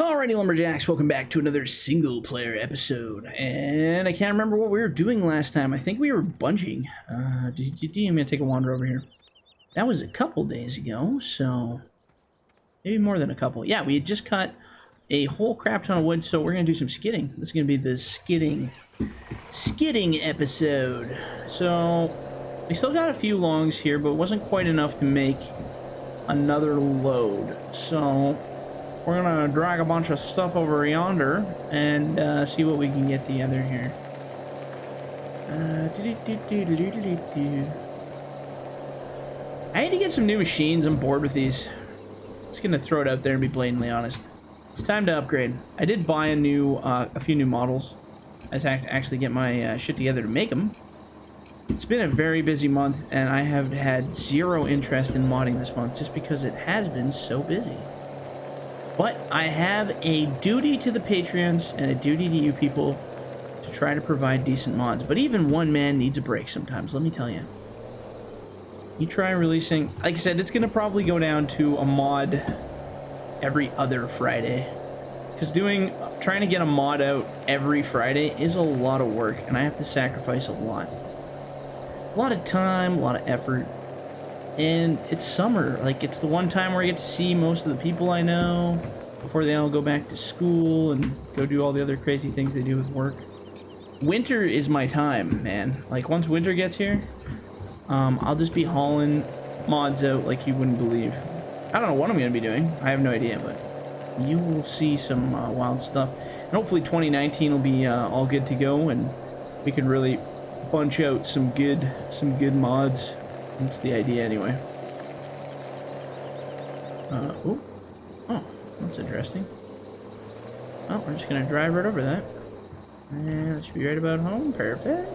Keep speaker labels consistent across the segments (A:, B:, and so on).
A: Alrighty, Lumberjacks, welcome back to another single-player episode. And I can't remember what we were doing last time. I think we were bunching. I'm going to take a wander over here. That was a couple days ago, so maybe more than a couple. Yeah, we had just cut a whole crap ton of wood, so we're going to do some skidding. This is going to be the skidding episode. So we still got a few longs here, but it wasn't quite enough to make another load. So we're gonna drag a bunch of stuff over yonder and see what we can get together here. I need to get some new machines. I'm bored with these. Just gonna throw it out there and be blatantly honest. It's time to upgrade. I did buy a few new models. I just actually get my shit together to make them. It's been a very busy month, and I have had zero interest in modding this month just because it has been so busy. But I have a duty to the Patreons and a duty to you people to try to provide decent mods. But even one man needs a break sometimes, let me tell you. You try releasing... Like I said, it's going to probably go down to a mod every other Friday. Because trying to get a mod out every Friday is a lot of work, and I have to sacrifice a lot. A lot of time, a lot of effort. And it's summer. Like, it's the one time where I get to see most of the people I know before they all go back to school and go do all the other crazy things they do with work. Winter is my time, man. Like, once winter gets here, I'll just be hauling mods out like you wouldn't believe. I don't know what I'm going to be doing. I have no idea, but you will see some wild stuff. And hopefully 2019 will be all good to go, and we can really bunch out some good mods. That's the idea, anyway. Oh, that's interesting. Oh, we're just gonna drive right over that. And that should be right about home. Perfect.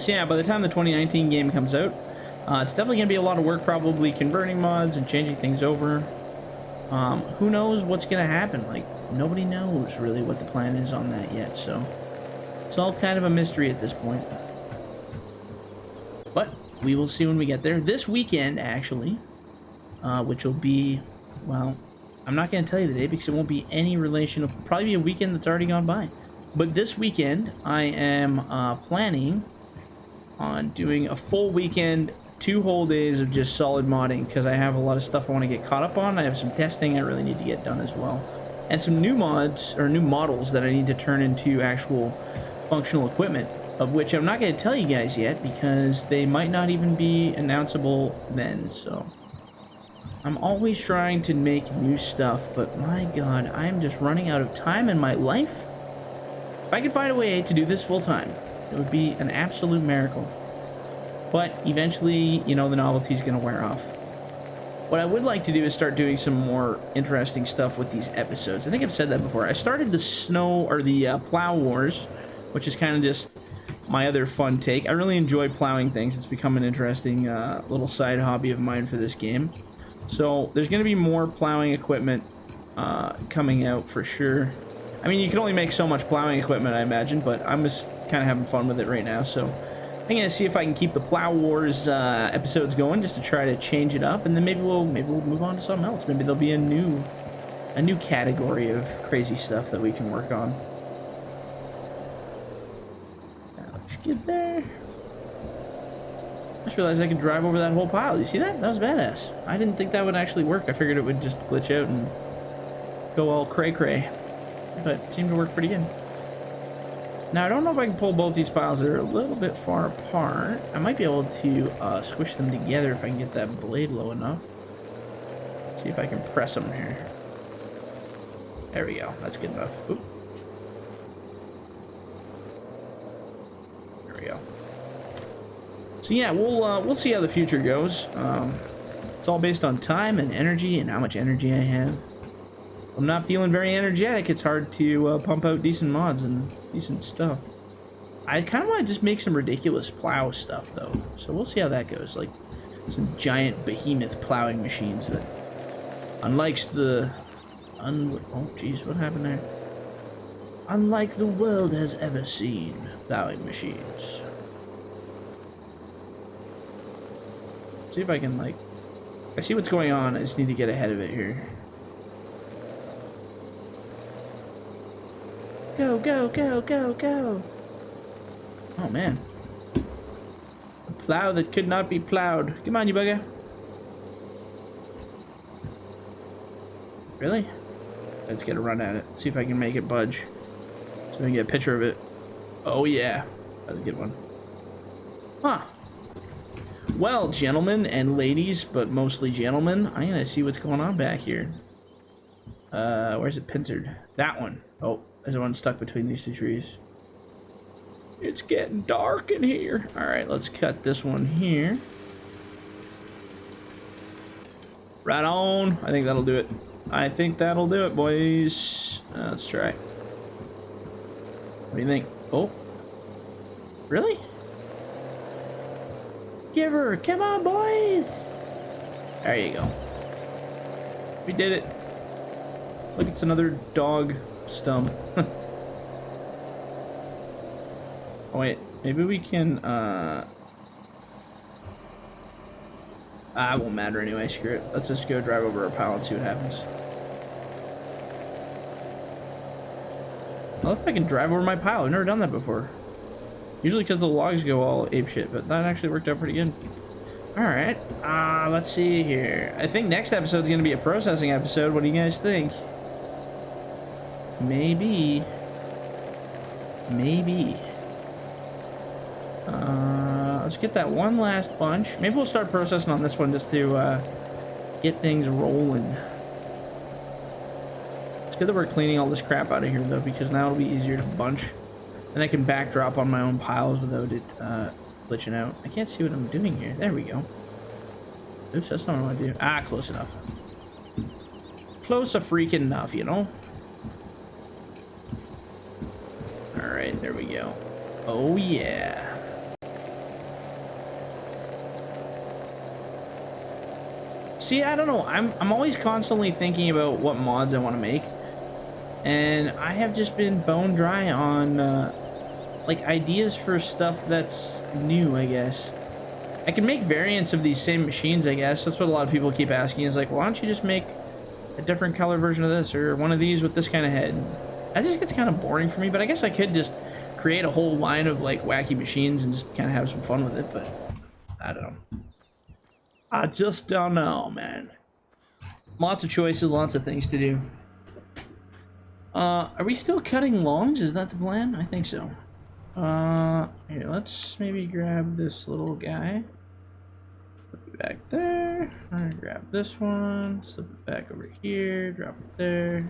A: So yeah, by the time the 2019 game comes out, it's definitely gonna be a lot of work, probably converting mods and changing things over. Who knows what's gonna happen? Like, nobody knows really what the plan is on that yet, so it's all kind of a mystery at this point. But we will see when we get there. This weekend, actually, which will be, well, I'm not going to tell you the day because it won't be any relation. It'll probably be a weekend that's already gone by. But this weekend, I am planning on doing a full weekend, 2 whole days of just solid modding, because I have a lot of stuff I want to get caught up on. I have some testing I really need to get done as well. And some new mods, or new models that I need to turn into actual functional equipment, of which I'm not going to tell you guys yet because they might not even be announceable then. So I'm always trying to make new stuff, but my god, I'm just running out of time in my life. If I could find a way to do this full time, it would be an absolute miracle. But eventually, you know, the novelty is going to wear off. What I would like to do is start doing some more interesting stuff with these episodes. I think I've said that before. I started the plow wars, which is kind of just my other fun take. I really enjoy plowing things. It's become an interesting little side hobby of mine for this game. So there's going to be more plowing equipment coming out for sure. I mean, you can only make so much plowing equipment, I imagine, but I'm just kind of having fun with it right now. So I'm going to see if I can keep the Plow Wars episodes going just to try to change it up, and then maybe we'll move on to something else. Maybe there'll be a new category of crazy stuff that we can work on. Let's get there. I just realized I could drive over that whole pile. You see that? That was badass. I didn't think that would actually work. I figured it would just glitch out and go all cray-cray. But it seemed to work pretty good. Now, I don't know if I can pull both these piles. They're a little bit far apart. I might be able to squish them together if I can get that blade low enough. Let's see if I can press them here. There we go. That's good enough. Oop. So yeah, we'll see how the future goes. It's all based on time and energy and how much energy I have. If I'm not feeling very energetic, it's hard to pump out decent mods and decent stuff. I kind of want to just make some ridiculous plow stuff though, so we'll see how that goes. Like some giant behemoth plowing machines that, unlike the oh geez, what happened there? Unlike the world has ever seen, plowing machines. See if I can, like, I see what's going on. I just need to get ahead of it here. Go, go, go, go, go. Oh, man. A plow that could not be plowed. Come on, you bugger. Really? Let's get a run at it. See if I can make it budge. So we can get a picture of it. Oh, yeah. That's a good one. Huh. Well, gentlemen and ladies, but mostly gentlemen, I'm gonna see what's going on back here. Where's it pincered? That one. Oh, there's one stuck between these two trees. It's getting dark in here. Alright, let's cut this one here. Right on. I think that'll do it. I think that'll do it, boys. Let's try. What do you think? Oh. Really? Give her. Come on, boys. There you go. We did it. Look, it's another dog stump. Oh, wait. Maybe we can, it won't matter anyway. Screw it. Let's just go drive over our pile and see what happens. I don't know if I can drive over my pile. I've never done that before. Usually because the logs go all apeshit, but that actually worked out pretty good. Alright. Let's see here. I think next episode is going to be a processing episode. What do you guys think? Maybe. Maybe. Let's get that one last bunch. Maybe we'll start processing on this one just to get things rolling. It's good that we're cleaning all this crap out of here, though, because now it'll be easier to bunch. And I can backdrop on my own piles without it glitching out. I can't see what I'm doing here. There we go. Oops, that's not what I want to do. Ah, close enough. Close a freaking enough, you know? Alright, there we go. Oh, yeah. See, I don't know. I'm always constantly thinking about what mods I want to make. And I have just been bone dry on, like, ideas for stuff that's new, I guess. I can make variants of these same machines, I guess. That's what a lot of people keep asking, is like, why don't you just make a different color version of this, or one of these with this kind of head? That just gets kind of boring for me, but I guess I could just create a whole line of, like, wacky machines and just kind of have some fun with it, but I don't know. I just don't know, man. Lots of choices, lots of things to do. Are we still cutting logs? Is that the plan? I think so. Here, let's maybe grab this little guy. Put it back there. I'm gonna grab this one, slip it back over here, drop it there.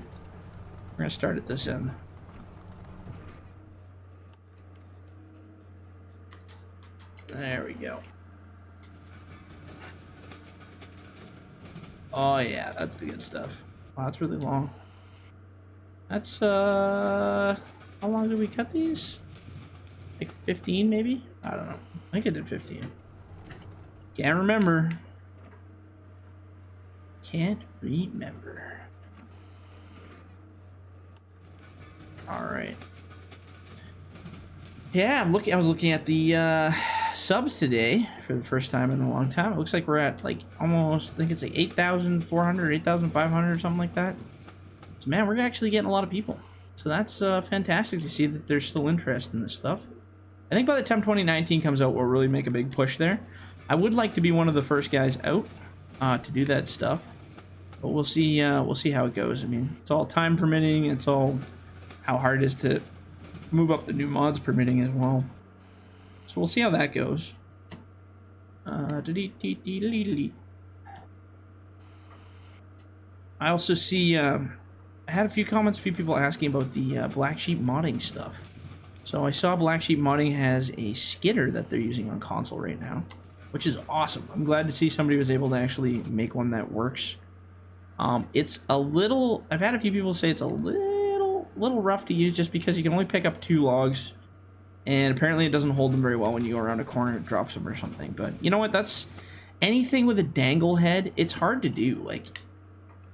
A: We're gonna start at this end. There we go. Oh yeah, that's the good stuff. Wow, that's really long. That's, how long did we cut these? Like 15 maybe? I don't know. I think I did 15. Can't remember. Can't remember. Alright. Yeah, I was looking at the, subs today for the first time in a long time. It looks like we're at, like, almost, I think it's like 8,400, 8,500 or something like that. So, man, we're actually getting a lot of people. So that's fantastic to see that there's still interest in this stuff. I think by the time 2019 comes out, we'll really make a big push there. I would like to be one of the first guys out to do that stuff. But we'll see how it goes. I mean, it's all time permitting. It's all how hard it is to move up the new mods permitting as well. So we'll see how that goes. I also see, I had a few comments, a few people asking about the Black Sheep modding stuff. So I saw Black Sheep modding has a skidder that they're using on console right now, which is awesome. I'm glad to see somebody was able to actually make one that works. It's a little, I've had a few people say it's a little rough to use just because you can only pick up 2 logs. And apparently it doesn't hold them very well when you go around a corner and it drops them or something. But you know what? That's anything with a dangle head. It's hard to do. Like,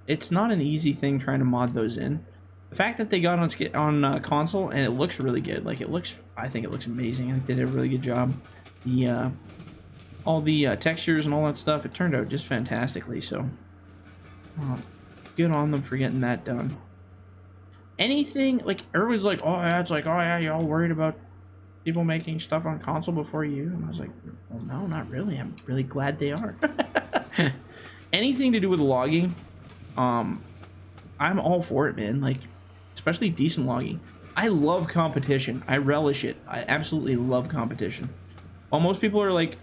A: it's not an easy thing trying to mod those in. The fact that they got on console and it looks really good. Like, it looks, I think it looks amazing. I think they did a really good job. The all the textures and all that stuff, it turned out just fantastically. So good on them for getting that done. anything, like, everybody's like, oh yeah, it's like, oh yeah, you're all worried about people making stuff on console before you. And I was like, well, no, not really. I'm really glad they are. Anything to do with logging, I'm all for it, man. Like, especially decent logging. I love competition. I relish it. I absolutely love competition. While most people are like,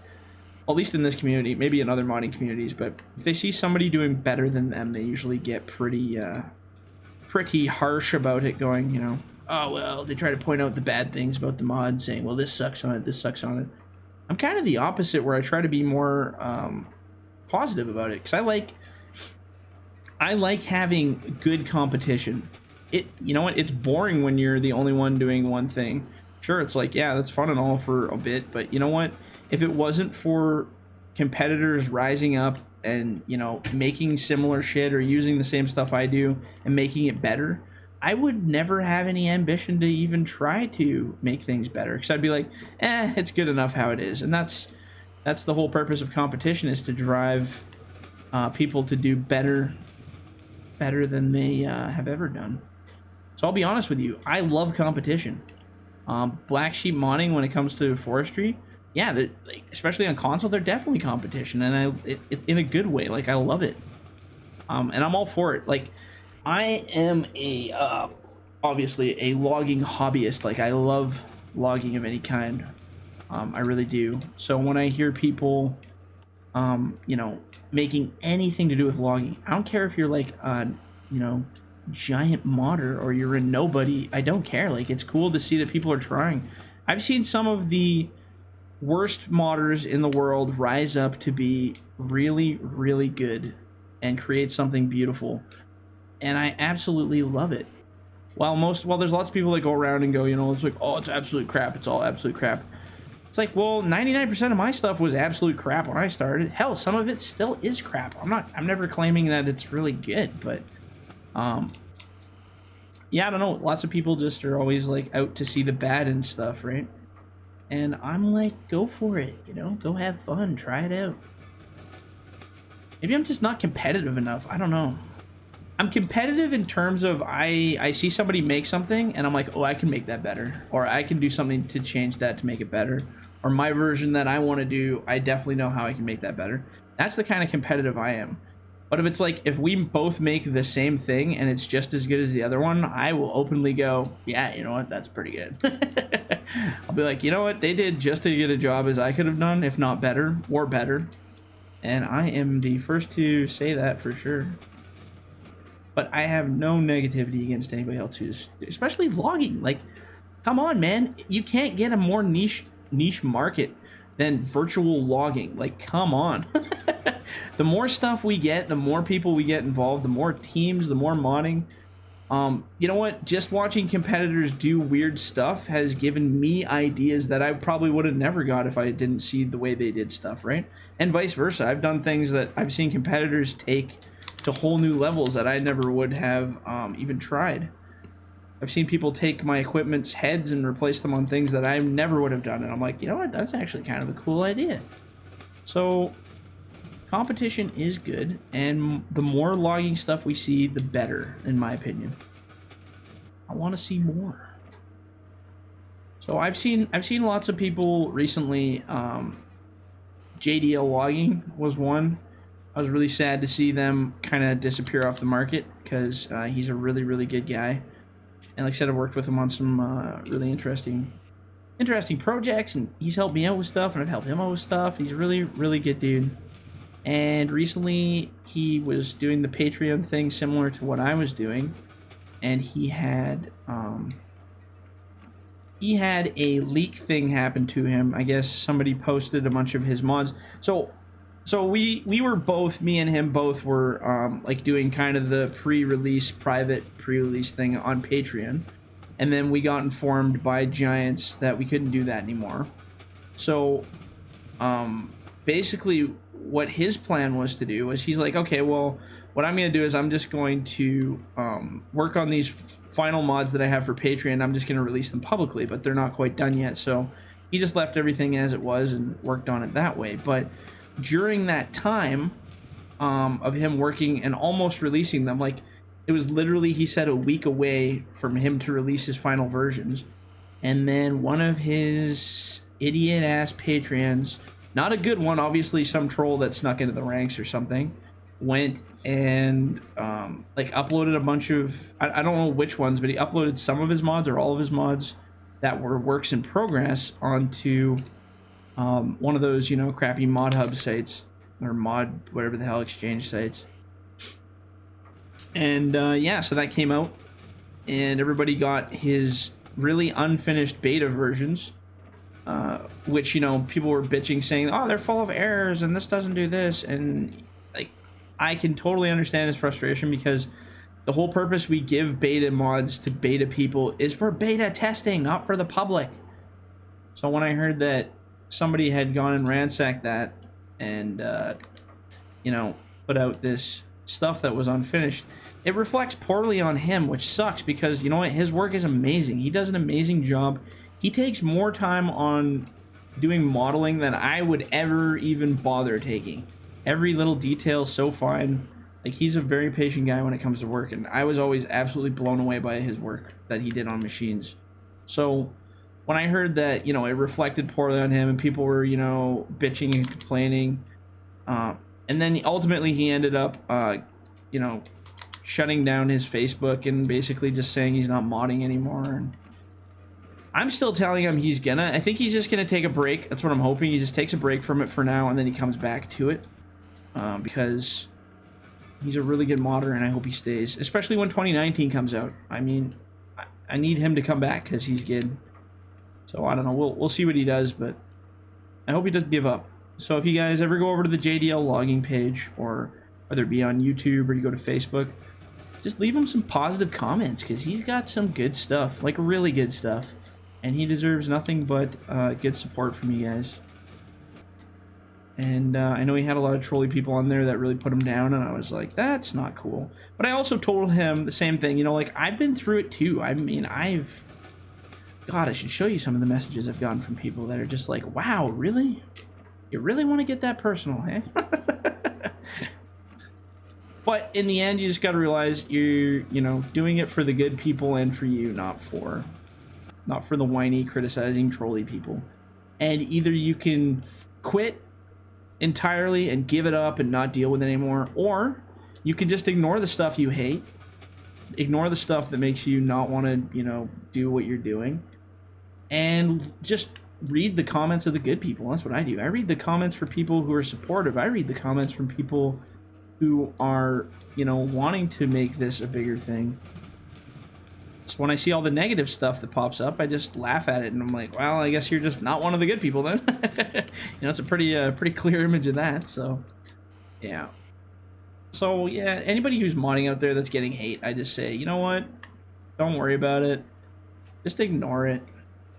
A: at least in this community, maybe in other modding communities, but if they see somebody doing better than them, they usually get pretty harsh about it, going, you know, oh, well, they try to point out the bad things about the mod, saying, well, this sucks on it, this sucks on it. I'm kind of the opposite, where I try to be more positive about it, because I like having good competition. You know what, it's boring when you're the only one doing one thing. Sure, it's like, yeah, that's fun and all for a bit, but you know what, if it wasn't for competitors rising up and, you know, making similar shit or using the same stuff I do and making it better, I would never have any ambition to even try to make things better, because I'd be like, it's good enough how it is. And that's the whole purpose of competition, is to drive people to do better than they have ever done. So I'll be honest with you, I love competition. Black Sheep modding, when it comes to forestry, yeah, like, especially on console, they're definitely competition, and it's in a good way. Like, I love it, and I'm all for it. Like, I am obviously a logging hobbyist. Like, I love logging of any kind. I really do. So when I hear people, you know, making anything to do with logging, I don't care if you're like, you know, giant modder or you're a nobody. I don't care. Like, it's cool to see that people are trying. I've seen some of the worst modders in the world rise up to be really, really good and create something beautiful, and I absolutely love it. While there's lots of people that go around and go, you know, it's like, oh, it's absolute crap, it's all absolute crap. It's like, well, 99% of my stuff was absolute crap when I started. Hell, some of it still is crap. I'm never claiming that it's really good, but yeah, I don't know, lots of people just are always like out to see the bad and stuff, right? And I'm like, go for it, you know, go have fun, try it out. Maybe I'm just not competitive enough. I don't know. I'm competitive in terms of I see somebody make something and I'm like, oh, I can make that better, or I can do something to change that to make it better, or my version that I want to do, I definitely know how I can make that better. That's the kind of competitive I am. But if it's like, if we both make the same thing and it's just as good as the other one, I will openly go, yeah, you know what, that's pretty good. I'll be like, you know what, they did just as good a job as I could have done, if not better, or better. And I am the first to say that for sure. But I have no negativity against anybody else who's, especially logging. Like, come on, man, you can't get a more niche market than virtual logging. Like, come on. The more stuff we get, the more people we get involved, the more teams, the more modding. You know what? Just watching competitors do weird stuff has given me ideas that I probably would have never got if I didn't see the way they did stuff, right? And vice versa. I've done things that I've seen competitors take to whole new levels that I never would have even tried. I've seen people take my equipment's heads and replace them on things that I never would have done, and I'm like, you know what? That's actually kind of a cool idea. So competition is good, and the more logging stuff we see, the better, in my opinion. I want to see more. So I've seen lots of people recently. JDL Logging was one. I was really sad to see them kind of disappear off the market, because he's a really, really good guy. And like I said, I've worked with him on some really interesting projects, and he's helped me out with stuff, and I've helped him out with stuff. He's a really, really good dude. And recently, he was doing the Patreon thing similar to what I was doing, and he had a leak thing happen to him. I guess somebody posted a bunch of his mods. So we were both, me and him both were like doing kind of the private pre-release thing on Patreon, and then we got informed by Giants that we couldn't do that anymore. So basically what his plan was to do was, he's like, okay, well, what I'm going to do is I'm just going to work on these final mods that I have for Patreon. I'm just going to release them publicly, but they're not quite done yet. So he just left everything as it was and worked on it that way. But during that time of him working and almost releasing them, like, It was literally, he said, a week away from him to release his final versions. And then one of his idiot-ass Patreons, not a good one, obviously some troll that snuck into the ranks or something, went and like uploaded a bunch of, I don't know which ones, but he uploaded some of his mods or all of his mods that were works in progress onto one of those, you know, crappy mod hub sites or mod whatever the hell exchange sites. And yeah, so that came out and everybody got his really unfinished beta versions, which, you know, people were bitching saying, oh, they're full of errors and this doesn't do this. And like, I can totally understand his frustration, because the whole purpose we give beta mods to beta people is for beta testing, not for the public. So when I heard that somebody had gone and ransacked that and, you know, put out this stuff that was unfinished, it reflects poorly on him, which sucks, because, you know what, his work is amazing. He does an amazing job. He takes more time on doing modeling than I would ever even bother taking. Every little detail so fine. Like, he's a very patient guy when it comes to work, and I was always absolutely blown away by his work that he did on machines. So when I heard that, you know, it reflected poorly on him and people were, you know, bitching and complaining, and then ultimately he ended up, you know, shutting down his Facebook and basically just saying he's not modding anymore. And I'm still telling him he's gonna. I think he's just gonna take a break. That's what I'm hoping. He just takes a break from it for now, and then he comes back to it, because he's a really good modder, and I hope he stays, especially when 2019 comes out. I mean, I need him to come back because he's good. So I don't know. We'll see what he does, but I hope he doesn't give up. So if you guys ever go over to the JDL logging page, or whether it be on YouTube or you go to Facebook, just leave him some positive comments, because he's got some good stuff, like really good stuff, and he deserves nothing but good support from you guys. And I know he had a lot of trolly people on there that really put him down, and I was like, that's not cool. But I also told him the same thing, you know, like, I've been through it too. I mean, God, I should show you some of the messages I've gotten from people that are just like, wow, really? You really want to get that personal, eh? But in the end, you just got to realize you're, you know, doing it for the good people and for you, not for the whiny, criticizing, trolly people. And either you can quit entirely and give it up and not deal with it anymore, or you can just ignore the stuff you hate, ignore the stuff that makes you not want to, you know, do what you're doing, and just read the comments of the good people. That's what I do. I read the comments for people who are supportive. I read the comments from people who are, you know, wanting to make this a bigger thing. So when I see all the negative stuff that pops up, I just laugh at it, and I'm like, well, I guess you're just not one of the good people then. You know, it's a pretty clear image of that. So yeah. So yeah, anybody who's modding out there that's getting hate, I just say, you know what, don't worry about it, just ignore it,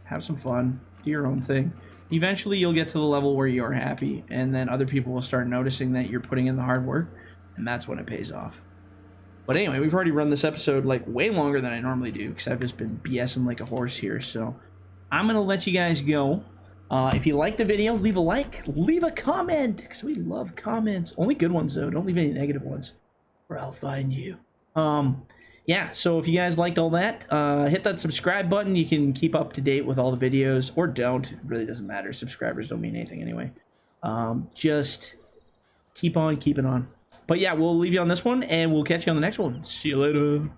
A: have some fun, do your own thing. Eventually you'll get to the level where you're happy, and then other people will start noticing that you're putting in the hard work, and that's when it pays off. But anyway, we've already run this episode like way longer than I normally do, because I've just been BSing like a horse here. So I'm gonna let you guys go. If you liked the video, leave a like, leave a comment, because we love comments. Only good ones though, don't leave any negative ones, or I'll find you. Yeah, so if you guys liked all that, hit that subscribe button. You can keep up to date with all the videos, or don't. It really doesn't matter. Subscribers don't mean anything anyway. Just keep on keeping on. But yeah, we'll leave you on this one, and we'll catch you on the next one. See you later.